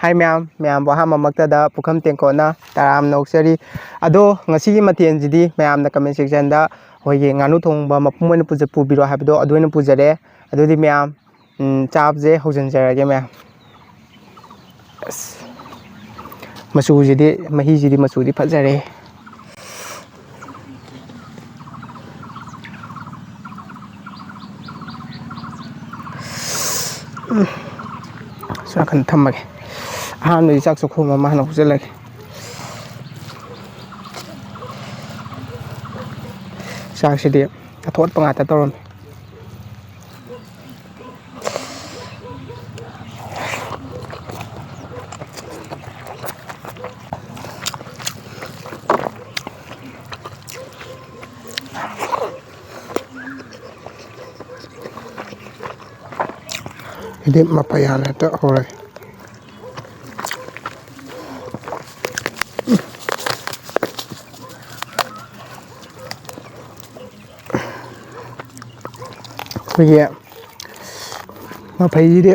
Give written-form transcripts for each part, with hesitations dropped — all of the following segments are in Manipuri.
Hai ꯃꯌꯥꯝꯕꯨ ꯑꯍꯥꯟꯕꯃꯛꯇꯗ ꯄꯨꯈꯝ ꯇꯦꯡꯀꯣꯠꯅ ꯇꯔꯥꯝꯅ ꯑꯣꯛꯆꯔꯤ ꯑꯗꯣ ꯉꯁꯤꯒꯤ ꯃꯊꯦꯜꯁꯤꯗꯤ ꯃꯌꯥꯝꯅ ꯀꯃꯦꯟ ꯁꯦꯛꯁꯟꯗ ꯑꯩꯈꯣꯏꯒꯤ ꯉꯥꯅꯨ ꯊꯣꯡꯕ ꯃꯄꯨꯝ ꯑꯣꯏꯅ ꯄꯨꯕꯤꯔꯣ ꯍꯥꯏꯕꯗꯣ ꯑꯗꯨ ꯑꯣꯏꯅ ꯄꯨꯖꯔꯦ ꯑꯗꯨꯗꯤ ꯃꯌꯥꯝ ꯆꯥꯕꯁꯦ ꯍꯧꯖꯤꯟꯖꯔꯒꯦ ꯃꯌꯥꯝ ꯑꯁ ꯃꯆꯨꯁꯤꯗꯤ ꯃꯍꯤꯁꯤꯗꯤ ꯃꯆꯨꯗꯤ ꯐꯖꯔꯦ ꯁꯣꯅꯥꯀꯟ ꯊꯝꯃꯒꯦ ꯑꯍꯥꯟꯕꯗꯤ ꯆꯥꯛ ꯆꯥꯛꯈꯨꯝ ꯑꯃ ꯍꯥꯟꯅ ꯍꯧꯖꯤꯜꯂꯒꯦ ꯆꯥꯛꯁꯤꯗꯤ ꯑꯊꯣꯠꯄ ꯉꯥꯛꯇ ꯇꯧꯔꯝꯃꯤ ꯍꯥꯏꯗꯤ ꯃꯄꯩ ꯍꯥꯟꯅ ꯍꯦꯛꯇ ꯍꯧꯔꯒꯦ ꯑꯩꯈꯣꯏꯒꯤ ꯃꯐꯩꯁꯤꯗꯤ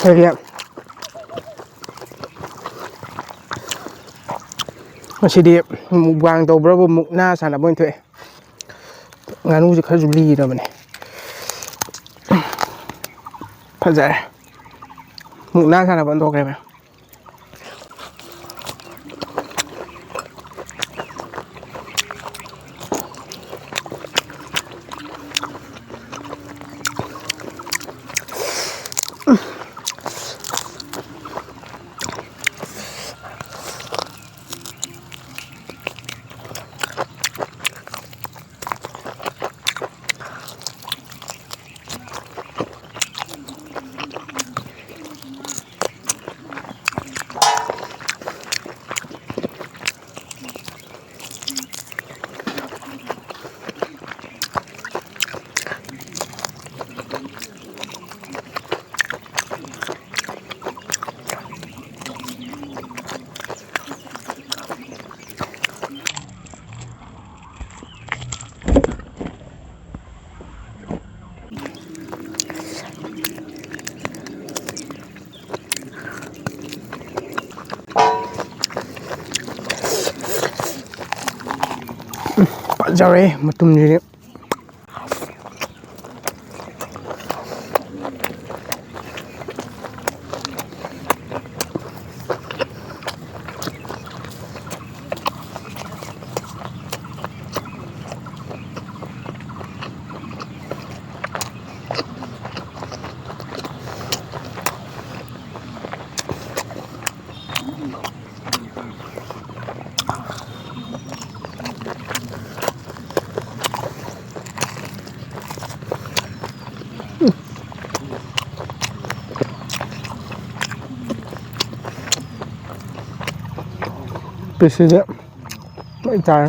ꯑꯩꯈꯣꯏꯒꯤ ꯉꯁꯤꯗꯤ ꯃꯨꯛꯕꯥꯡ ꯇꯧꯕ꯭ꯔꯕꯨ ꯃꯨꯛꯅꯥ ꯁꯥꯟꯅꯕ ꯑꯣꯏꯅ ꯊꯣꯛꯑꯦ ꯉꯥꯅꯨꯁꯦ ꯈꯔꯁꯨ ꯂꯤꯔꯕꯅꯦ ꯐꯖꯔꯦ ꯃꯨꯛꯅꯥ ꯁꯥꯟꯅꯕ ꯑꯣꯏꯅ ꯊꯣꯛꯈ꯭ꯔꯦ ꯃꯌꯥꯝ ꯐꯖꯔꯦ ꯃꯇꯨꯝꯁꯤꯗꯤ ꯄꯤꯁꯁꯤꯗꯤ ꯂꯣꯏ ꯆꯥꯔꯦ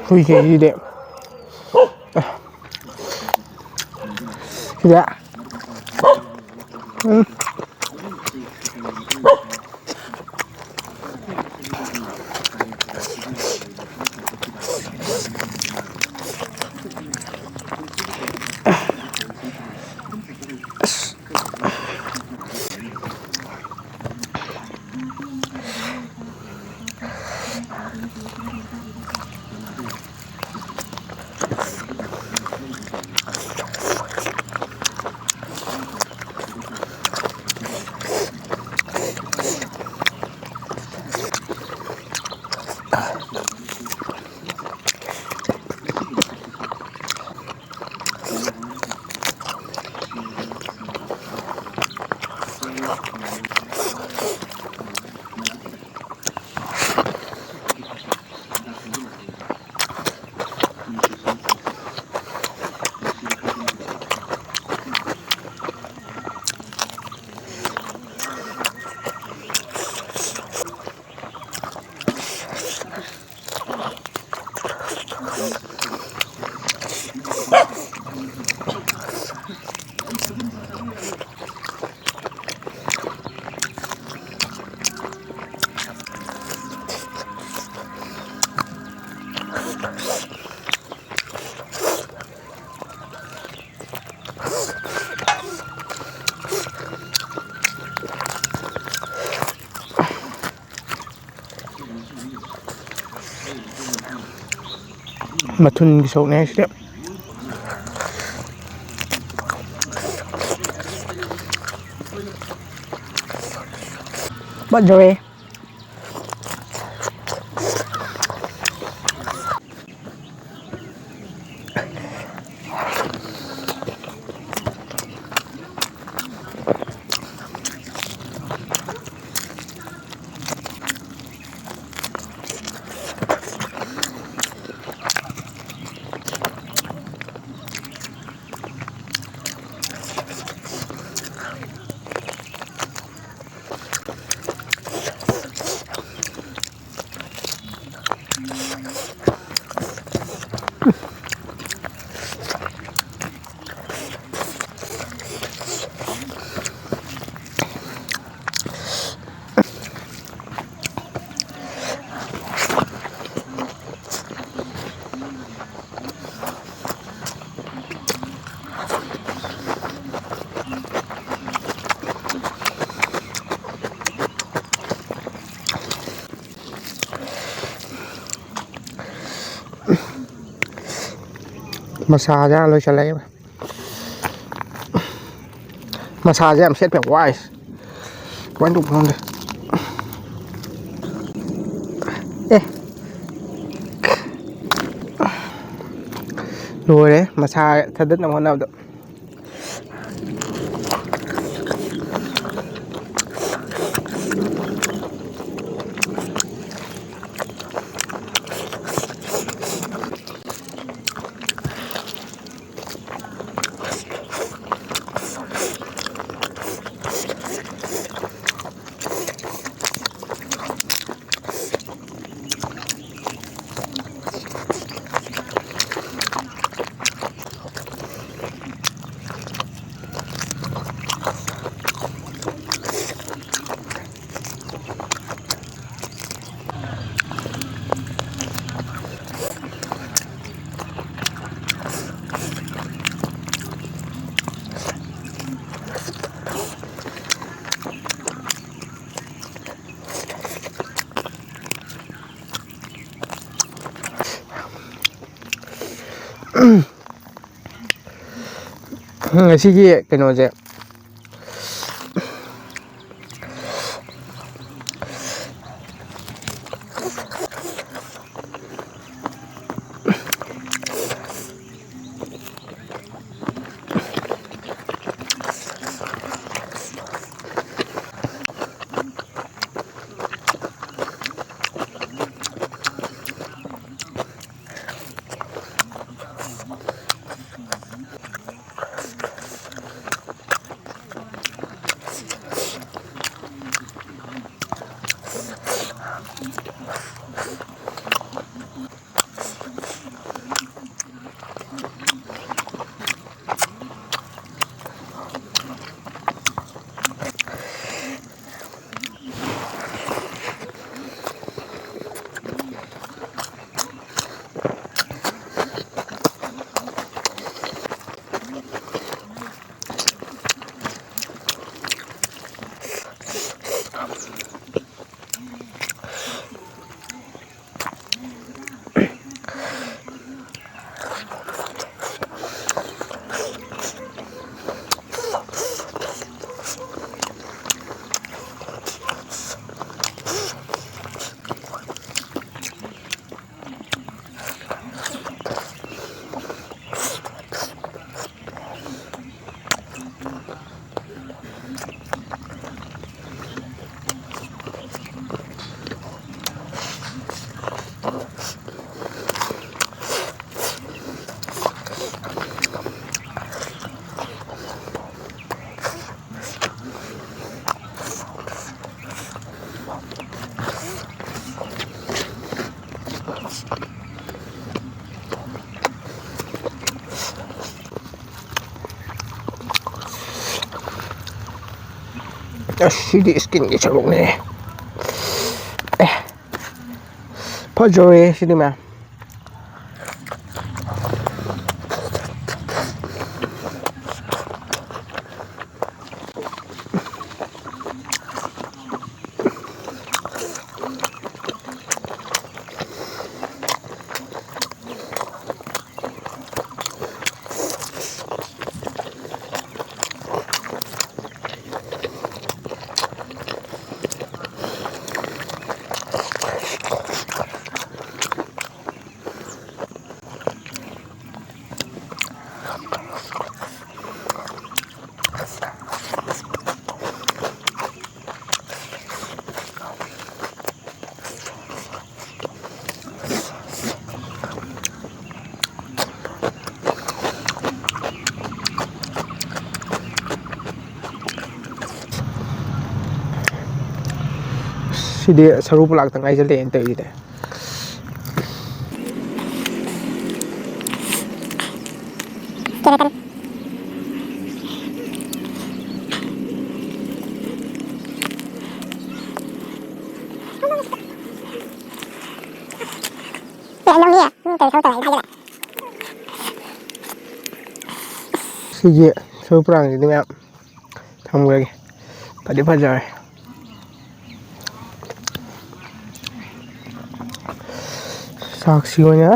Huike ide. Sida. Mathun sâu này sẽ bắt rồi. Massage ra lôi lấy massage em xét phải wise quán đục không đây ê rồi đấy massage thật rất là ngon nào được 시기에 그노제 ꯑꯁꯤꯗꯤ ꯏꯁꯀꯤꯟꯒꯤ ꯁꯔꯨꯛꯅꯦ ꯐꯖꯔꯦ ꯁꯤꯗꯤ ꯃꯌꯥꯝ ꯁꯤꯗꯤ ꯁꯔꯨ ꯄꯨꯂꯥꯛꯇ ꯉꯥꯏꯁꯤꯜꯂꯛꯑꯦꯅ ꯇꯧꯔꯤꯁꯤꯗꯤ ꯁꯤꯒꯤ ꯁꯔꯨ ꯄꯨꯔꯥꯡꯁꯤꯗꯤ ꯃꯌꯥꯝ ꯊꯝꯈ꯭ꯔꯒꯦ ꯐꯗꯤ ꯐꯖꯔꯦ ꯆꯥꯛꯁꯤ ꯑꯣꯏꯅ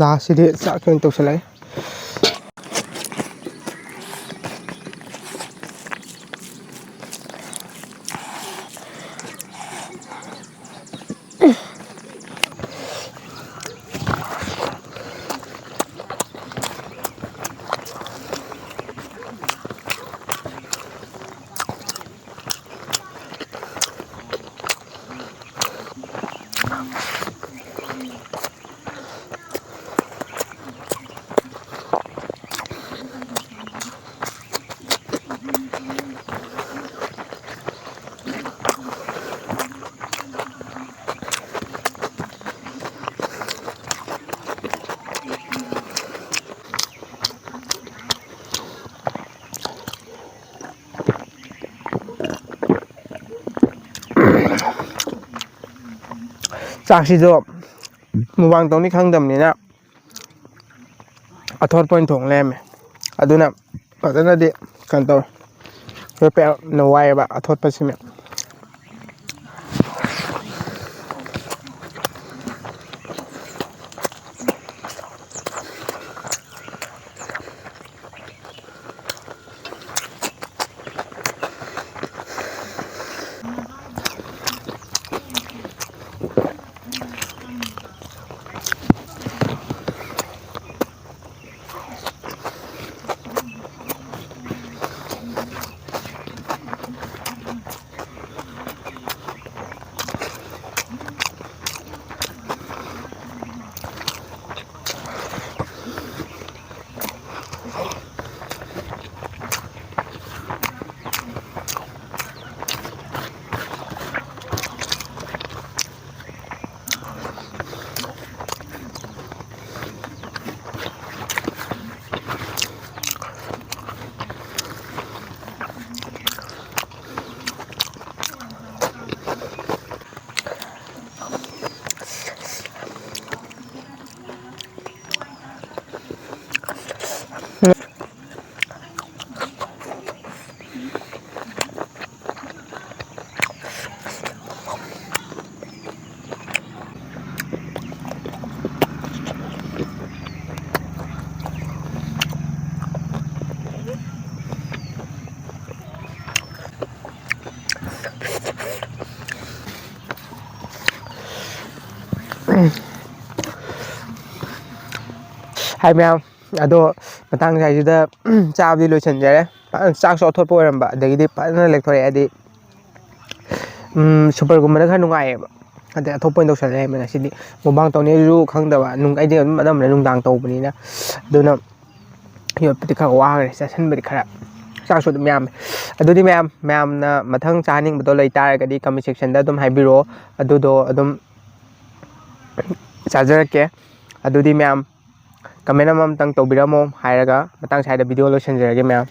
ꯂꯥꯁꯁꯤꯗꯤ ꯆꯥꯛ ꯑꯣꯏꯅ ꯇꯧꯁꯤꯜꯂꯒꯦ ꯆꯥꯛꯁꯤꯁꯨ ꯃꯨꯛꯕꯥꯡ ꯇꯧꯅꯤ ꯈꯪꯗꯕꯅꯤꯅ ꯑꯊꯣꯠꯄ ꯑꯣꯏꯅ ꯊꯣꯡ ꯂꯩꯔꯝꯃꯦ ꯑꯗꯨꯅ ꯐꯖꯅꯗꯤ ꯀꯩꯅꯣ ꯇꯧꯋꯦ ꯈꯣꯠꯄ ꯌꯥꯝꯅ ꯋꯥꯏꯑꯦꯕ ꯑꯊꯣꯠꯄꯁꯤꯅ ꯍꯥꯏ ꯃꯌꯥꯝ ꯑꯗꯣ ꯃꯇꯥꯡ ꯁ꯭ꯋꯥꯏꯁꯤꯗ ꯆꯥꯕꯗꯤ ꯂꯣꯏꯁꯤꯟꯖꯔꯦ ꯐꯖꯅ ꯆꯥꯛꯁꯨ ꯑꯊꯣꯠꯄ ꯑꯣꯏꯔꯝꯕ ꯑꯗꯒꯤꯗꯤ ꯐꯖꯅ ꯂꯦꯛꯊꯣꯔꯛꯑꯦ ꯍꯥꯏꯗꯤ ꯁꯨꯄꯔꯒꯨꯝꯕꯅ ꯈꯔ ꯅꯨꯡꯉꯥꯏꯌꯦꯕ ꯑꯗꯩ ꯑꯊꯣꯠꯄ ꯑꯣꯏꯅ ꯇꯧꯁꯜꯂꯦ ꯉꯁꯤꯗꯤ ꯃꯨꯛꯕꯥꯡ ꯇꯧꯅꯤꯁꯨ ꯈꯪꯗꯕ ꯑꯩꯗꯤ ꯑꯗꯨꯝ ꯑꯅꯝꯕꯅ ꯅꯨꯡꯗꯥꯡ ꯇꯧꯕꯅꯤꯅ ꯑꯗꯨꯅ ꯌꯣꯠꯄꯗꯤ ꯈꯔ ꯋꯥꯈ꯭ꯔꯦ ꯆꯥꯁꯤꯟꯕꯗꯤ ꯈꯔ ꯆꯥꯛꯁꯨ ꯑꯗꯨꯝ ꯌꯥꯝꯃꯦ ꯑꯗꯨꯗꯤ ꯃꯌꯥꯝꯅ ꯃꯊꯪ ꯆꯥꯅꯤꯡꯕꯗꯣ ꯂꯩꯇꯥꯔꯒꯗꯤ ꯀꯃꯦꯟ ꯁꯦꯛꯁꯟꯗ ꯑꯗꯨꯝ ꯍꯥꯏꯕꯤꯔꯛꯑꯣ ꯑꯗꯨꯗꯣ ꯑꯗꯨꯝ ꯆꯥꯖꯔꯛꯀꯦ ꯑꯗꯨꯗꯤ ꯃꯌꯥꯝ ꯀꯃꯦꯟ ꯑꯃꯇꯪ ꯇꯧꯕꯤꯔꯝꯃꯣ ꯍꯥꯏꯔꯒ ꯃꯇꯥꯡ ꯁ꯭ꯋꯥꯏꯗ ꯚꯤꯗꯤꯑꯣ ꯂꯣꯏꯁꯤꯟꯖꯔꯒꯦ ꯃꯌꯥꯝ